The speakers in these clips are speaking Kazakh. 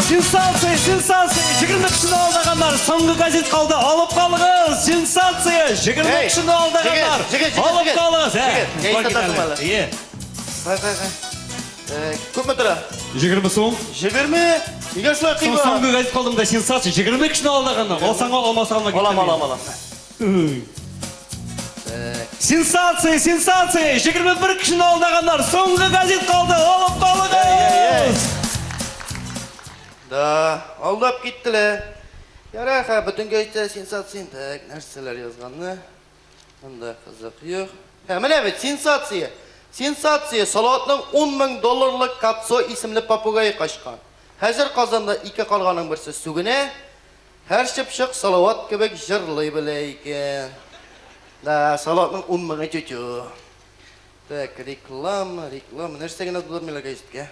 Сенсация, сенсация. 20 кішіні алдағандар. Соңғы газет қалды. Алып қалыңыз. Сенсация. 20 кішіні алдағандар. Алып қалыңыз. Көп ме тұра? 20 сом. 20? Неге шылай қиба? Соңғы газет қалдымда сенсация. 20 кішіні алдағандар. Алсаң ал, алмасаң алма кетті. Алам. Сенсация, сенсация. 21 кішіні алдағандар. Соңғы газет қалды. Алып қалыңыз. Да, алдап кеттілі. Яраға, бүтін газетте сенсациян. Так, нәрселер yazғанны. Мұнда қызық йоқ. Міне бет, сенсация. Сенсация, Салауатның $10,000 Катсо исімлі папугайы қашқан. Хәзір қазанда 2 қалғаның бірсі сүгіне, әр шыпшық Салауат кебек жырлай біле екен. Да, Салауатның $10,000 чөчі. Так, реклама, нәрсеген аз бұлар мелі газетке.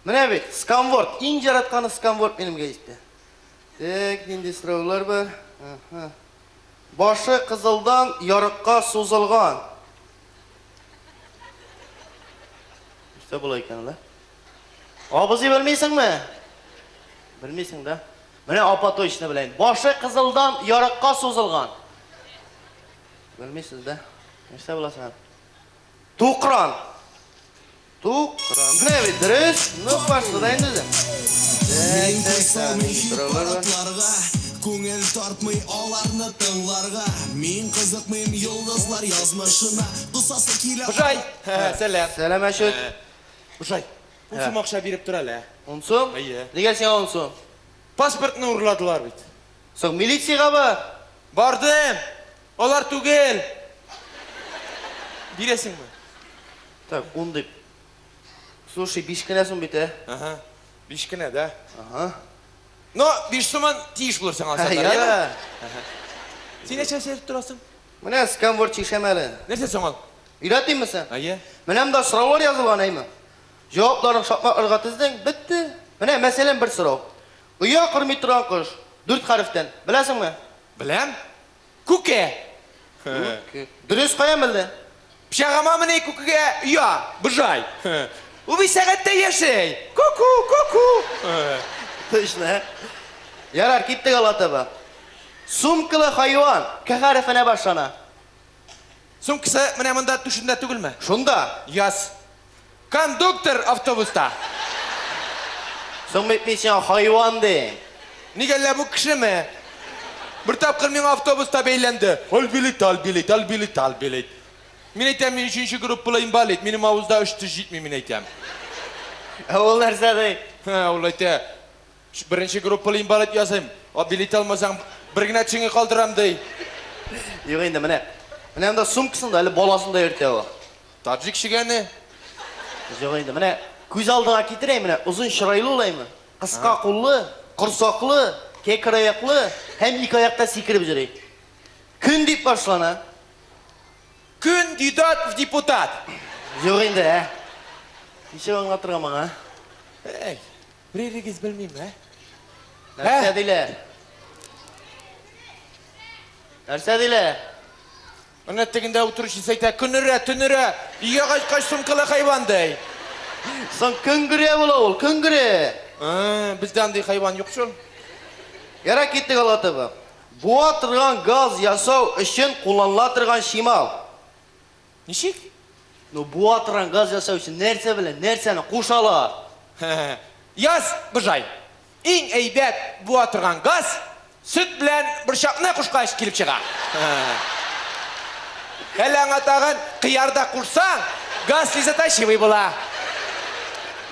Міне бет, сканворд, ең жаратқаны сканворд менің газетте. Так, ненде сұраулар бар. Башы қызылдан ярыққа созылған. Үсті бұл екен, да? Абызы білмейсің ме? Білмейсің, да? Міне апа точно білейін. Башы қызылдан ярыққа созылған. Білмейсіз, да? Үсті біласың? Туқран. Туқран. Міне бет, дұрыс. Ну, башыдайын өзі. Көңіл тартмай аларны тыңларға. Мен қызықмайым йылдызлар язмышына. Дұсасы келі... Бұжай, сәлем. Сәлем әшөт. Бұжай, ұнсым ақша беріп тұр әлі. Ұнсым? Неге сен ұнсым? Паспортны ұрладылар бейт. Соң милицияға ба? Бардым, олар түгел. Бересің бі? Так, он деп. Слушай, бишкінесің бейт, Ага, бишкіне, да? Ага. Но, биш суман тиіш бұлырсың алсандар, Яра. Сен әші әшеріп тұрасың? Міне сканворд чешемәлі. Нәрсе соңал? Үйретейін мүсін? Айе. Мінем да сұраулар yazылған әймі. Жауапларын шапма ұрға тіздің, бітті. Міне, мәселен бір сұрау. Ұя құрмей тұрған қыш, 4 қарифтен. Білесің ме? Білем? Күке. Дұрыс қаян білді? Пшағама міне күкеге ұя, бұжай. Ұбей сәғатта ешей. Ку-ку. Точно, Ярар, кеттік алаты ба. Сумкілі хайуан, кәғарифіне башана. Сумкысы міне мұнда түшінде түгіл ме? Шунда. Яс. Кондуктор автобуста. Соң метмесен хайуан дейін. Нигелле бұл кіші ме? Бір тапқыр мен автобуста бейленді. Ал билет. Мен айтам, мен 3-ші группылайын балет. Менің ауызда 3-ті жетмей мен айтам. Ол нәрсе дей? Ол айта. 1-ші группылайын балет yazayım. О, билет алмасаң, біргіне чыңы қалдырам дей. Yok енді, міне. Міне мұнда сумкысында, әлі боласында ерте о. Таджик шігені? Жоқ енді, міне. Көз алдыға кетірей, міне. Ұзын шырайлы олаймы. Қысқа құллы, құрсақлы, кекір аяқлы, әм 2 аяқта секіріп жүрей. Күн деп башлана. Кандидат в депутат. Жоқ енді, Неше оңға тұрған маңа? Ей, бір ерегіз білмейм, Нәрсе дейлі? Нәрсе дейлі? Оны тегінде отырышы сайта, күнірі, үйе қаш сұмкылы хайвандай. Сон күнгіре бұл ол, күнгіре. Бізде андай хайван жоқ шол. Яра кеттік алаты ба. Буа тұрған газ ясау үшін қоланыла тұрған шимал. Нешек? Буа тұрған газ ясау үшін нәрсе білі, нәрсені қушала. Яз, бұжай. Ең әйбәт буа тұрған газ, сүт білән бір шақына құшқа іш келіп шыға. Әлің атаған қиярда құрсаң, газ лизата шевей бола.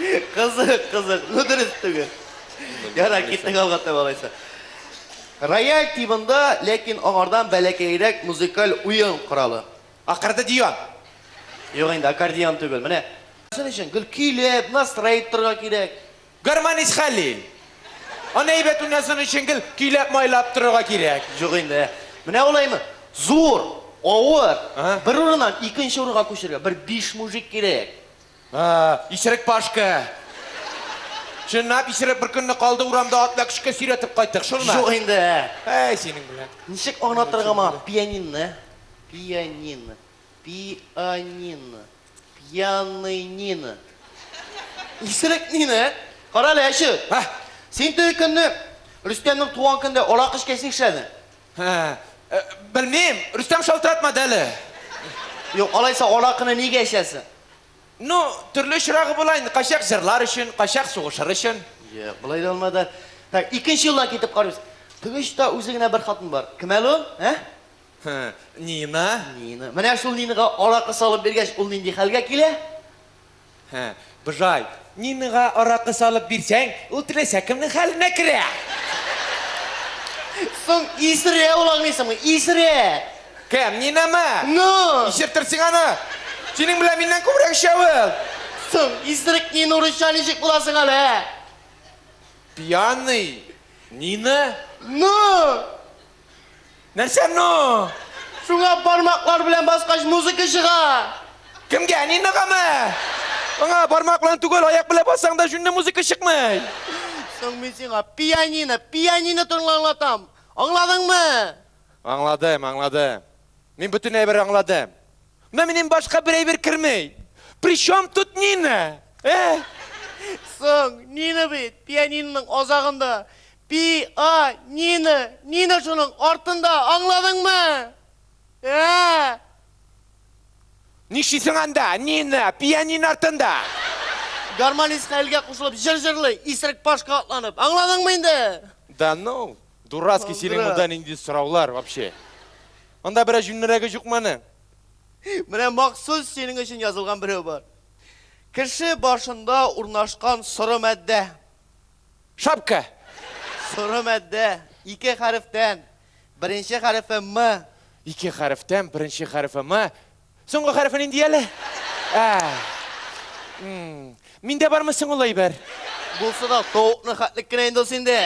Қызық, өдіріс түгі. Яра кеттік алғатта балайса. Рояль тибында, лекін оңардан бәләкейрек музыкал ұйын құралы. Ақырды дейон. Yok енді, аккордеон түгіл, міне. Сен үшін гүл күйлеп, настроить тұрға керек. Гармонист Халил. Оны әйбет ұнасын үшін гүл күйлеп майлап тұрға керек. Жоқ енді, міне олаймы, зор, ауыр, бір ұрынан екінші ұрға көшірге, бір 5 мужик керек. Исірік пашқа. Шынап, исірік бір күнні қалды ұрамда атла күшке сүйретіп қайттық, шылма? Жоқ енді. Әй, сенің білен. Нешек оңнаттырға ма? Пианинны. Пьяный Нина. Исірік Нина, қаралы әші. Sen to'ykunni Rustamning tug'an kunida aloqa ishkashlik ishlading. Ha, bilmem, Rustam shaltiratmadi hali. Yo'q, olaysa aloqani nega ishlasin? No, turli shirog'i bo'laydi. Qashaq zirlar uchun, qashaq sug'ishlar uchun. Yo'q, bo'lay olmadan. Tak, ikkinchi yo'ldan ketib qaraymiz. Tug'ishda o'zigina bir xotin bor. Kim u? Ha? Ha, Nina. Nina. Mana shu Ninaga aloqa solib bergach, ul nindi halga kela? Ha, Bujay, Ninaga aloqa solib bersang, u tilasa kimning haline kirar? So'ng isre ulanmaysanmi? Isre. Kim, Ninami? No. Ishirtirsin ana. Sening bilan mendan ko'proq shavil. So'ng isrik Nina urishanishi bo'lasan hali. Piyani. Nina? No. Narsa no? Shunga barmoqlar bilan bosqash muzika shiga. Kimga? Ninagami? Anga barmoq bilan tugul, oyoq bilan bossangda shunda muzika chiqmaydi. So'ng men senga pianino tinglatam. Angladingmi? Anladım. Men butunlay bir anladım. Mening boshqa birey-bir kirmaydi. Prичем тут Nina? So'ng Nina bit pianinoning ozag'ida. Nina shuning ortida, angladingmi? Nishisin anda? Nina, pianino ortida. Garmonist xaylga qo'shilib jir-jirli, isrik boshqa otlanib. Angladingmi endi? Да ну, дурацкий sening bundan indi so'rovlar вообще. Onda bir jurniraga juqmani. Mana maxsus sening uchun yozilgan biri bor. Kishi boshida o'rnashgan sura madda. Shapka. Sura madda ikki harfdan. Birinchi harfi M. Ikki harfdan birinchi harfi M. So'nggi harfini deyali. Menda bormi so'ngilay bir? Bo'lsa-da tovuqni xatlikini endi senda.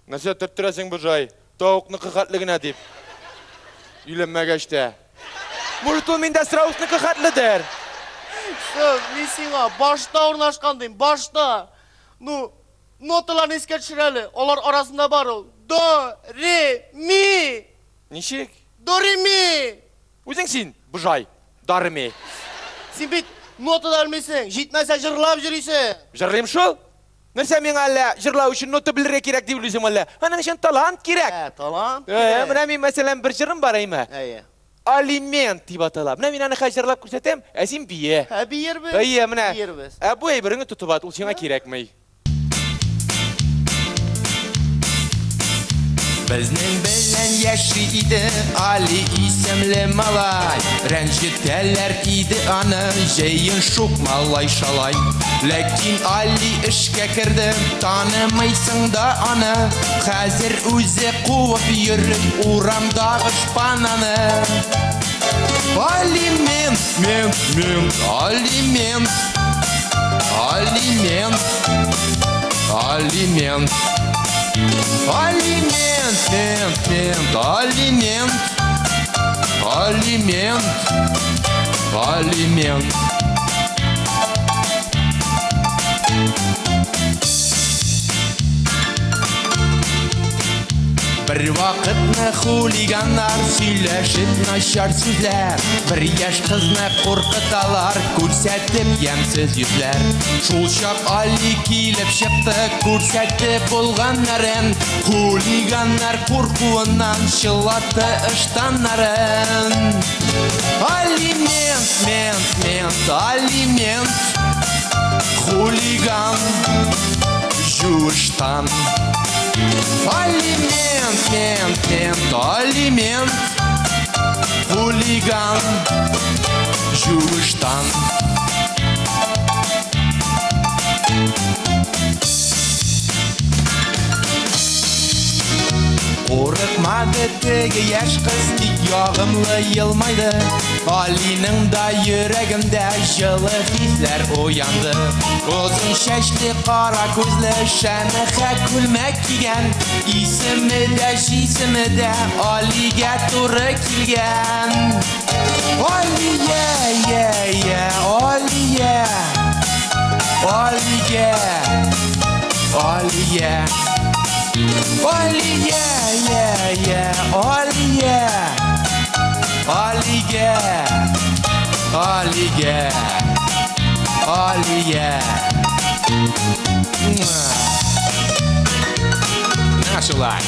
Nasıl turturasan bu joy? Tovuqni xatligina deb. Uylanmagachda. Murtu menda strausni xatlidir. So'ng men senga boshda o'rnashgan deyim, boshda. Nu notalarni esga tushirali. Ular orasida bor u. Do, re, mi. Nishik? Do, re, mi. O'zingsin bu joy. Dorimi. Sen bit nota olmaysan, yetmasa jirlab yuriysan. Jirlayim shu? Narsa men alla jirlaw uchun nota bilirga kerak deb o'ylaysan alla. Ana shu talant kerak. Talant. Mana men masalan bir jirim bor ayma. Aliment deb atalab. Mana men ana hajirlab ko'rsatam, sen biye. Ha, biyerbi. Biye mana. Biyerbiz. Bu aybirini tutib at, u senga kerakmi? Bizning bilan yashaydi Ali ismli malay. Ranjitlar edi ana jayin shuk malay shalay. Lekin Ali ishga kirdi, tanimaysan da ana. Hozir o'zi quvib yurib uramdagi shpanani. Aliment, aliment. Aliment. Aliment. Алимент. Bir vaqtni xuliganlar сөйләшеп начар сүзләр. Bir яшь кызны куркыталар, күрсәтеп ямсыз йөзләр. Шул чак Ali килеп чыкты, күрсәтеп булганнарын. Хулиганнар куркуыннан чылатты ыштаннарын. Алимент, алимент. Хулиган жуштан. Алимент, алимент. Хулиган жуштан. Qo'rqmadi tegi yash qiz tik yog'imli yilmaydi. Alining da yuragimda жылы hislar o'yandi. Uzun shashli qora ko'zli shanaqa kulmak kiygan. Ismida jismida Aliga to'g'ri kelgan. Aliya, Aliya. Aliya. Aliya. Aliya, Aliya. Aliya. Aliya. Aliya. açılar.